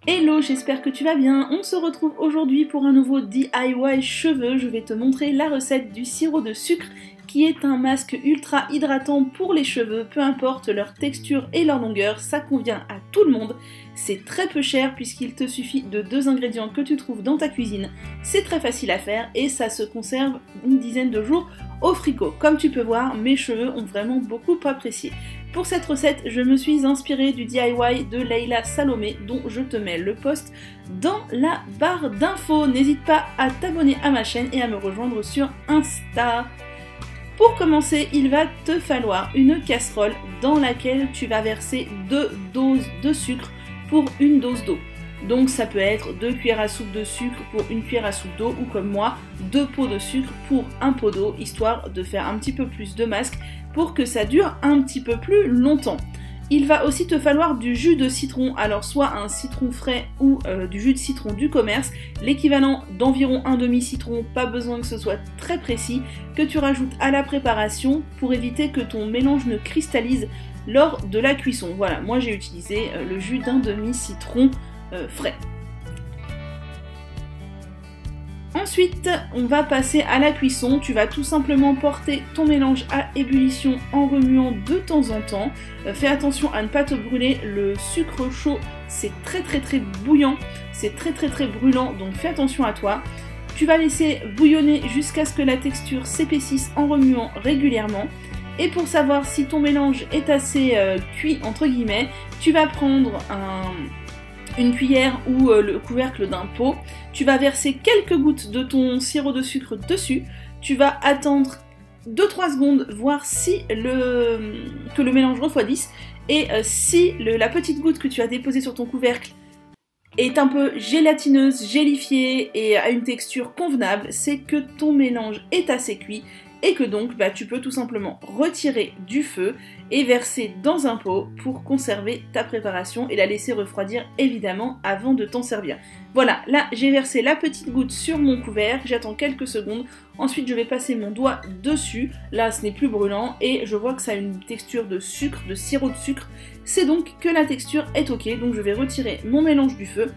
Hello, j'espère que tu vas bien. On se retrouve aujourd'hui pour un nouveau DIY cheveux. Je vais te montrer la recette du sirop de sucre qui est un masque ultra hydratant pour les cheveux, peu importe leur texture et leur longueur, ça convient à tout le monde. C'est très peu cher puisqu'il te suffit de 2 ingrédients que tu trouves dans ta cuisine. C'est très facile à faire et ça se conserve une dizaine de jours au frigo. Comme tu peux voir, mes cheveux ont vraiment beaucoup apprécié. Pour cette recette, je me suis inspirée du DIY de Leila Salomé dont je te mets le post dans la barre d'infos. N'hésite pas à t'abonner à ma chaîne et à me rejoindre sur Insta. Pour commencer, il va te falloir une casserole dans laquelle tu vas verser 2 doses de sucre pour une dose d'eau. Donc ça peut être 2 cuillères à soupe de sucre pour une cuillère à soupe d'eau ou comme moi, 2 pots de sucre pour un pot d'eau, histoire de faire un petit peu plus de masque pour que ça dure un petit peu plus longtemps. Il va aussi te falloir du jus de citron, alors soit un citron frais ou du jus de citron du commerce, l'équivalent d'environ un demi-citron, pas besoin que ce soit très précis, que tu rajoutes à la préparation pour éviter que ton mélange ne cristallise lors de la cuisson. Voilà, moi j'ai utilisé le jus d'un demi-citron frais. Ensuite, on va passer à la cuisson. Tu vas tout simplement porter ton mélange à ébullition en remuant de temps en temps. Fais attention à ne pas te brûler, le sucre chaud c'est très bouillant, c'est très brûlant, donc fais attention à toi. Tu vas laisser bouillonner jusqu'à ce que la texture s'épaississe en remuant régulièrement. Et pour savoir si ton mélange est assez cuit entre guillemets, tu vas prendre une cuillère ou le couvercle d'un pot, tu vas verser quelques gouttes de ton sirop de sucre dessus, tu vas attendre 2-3 secondes, voir si que le mélange refroidisse, et si la petite goutte que tu as déposée sur ton couvercle est un peu gélatineuse, gélifiée et a une texture convenable, c'est que ton mélange est assez cuit, et que donc tu peux tout simplement retirer du feu et verser dans un pot pour conserver ta préparation et la laisser refroidir évidemment avant de t'en servir. Voilà, là j'ai versé la petite goutte sur mon couvercle, j'attends quelques secondes, ensuite je vais passer mon doigt dessus, là ce n'est plus brûlant et je vois que ça a une texture de sucre, de sirop de sucre, c'est donc que la texture est ok, donc je vais retirer mon mélange du feu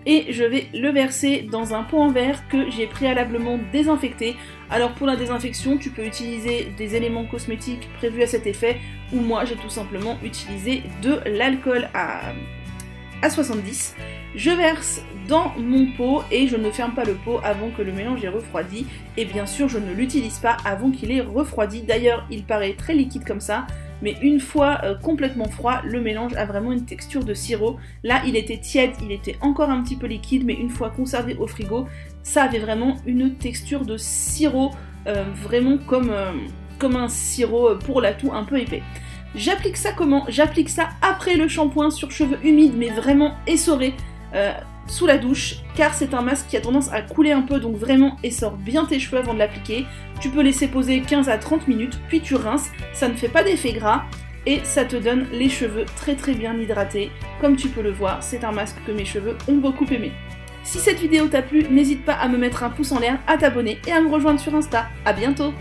et je vais le verser dans un pot en verre que j'ai préalablement désinfecté. Alors pour la désinfection, tu peux utiliser des éléments cosmétiques prévus à cet effet, ou moi j'ai tout simplement utilisé de l'alcool à 70. Je verse dans mon pot et je ne ferme pas le pot avant que le mélange ait refroidi. Et bien sûr, je ne l'utilise pas avant qu'il ait refroidi. D'ailleurs, il paraît très liquide comme ça, mais une fois complètement froid, le mélange a vraiment une texture de sirop. Là, il était tiède, il était encore un petit peu liquide, mais une fois conservé au frigo, ça avait vraiment une texture de sirop, vraiment comme un sirop pour la toux un peu épais. J'applique ça comment? J'applique ça après le shampoing sur cheveux humides, mais vraiment essorés, sous la douche, car c'est un masque qui a tendance à couler un peu, donc vraiment essore bien tes cheveux avant de l'appliquer. Tu peux laisser poser 15 à 30 minutes, puis tu rinces, ça ne fait pas d'effet gras, et ça te donne les cheveux très bien hydratés. Comme tu peux le voir, c'est un masque que mes cheveux ont beaucoup aimé. Si cette vidéo t'a plu, n'hésite pas à me mettre un pouce en l'air, à t'abonner et à me rejoindre sur Insta. À bientôt!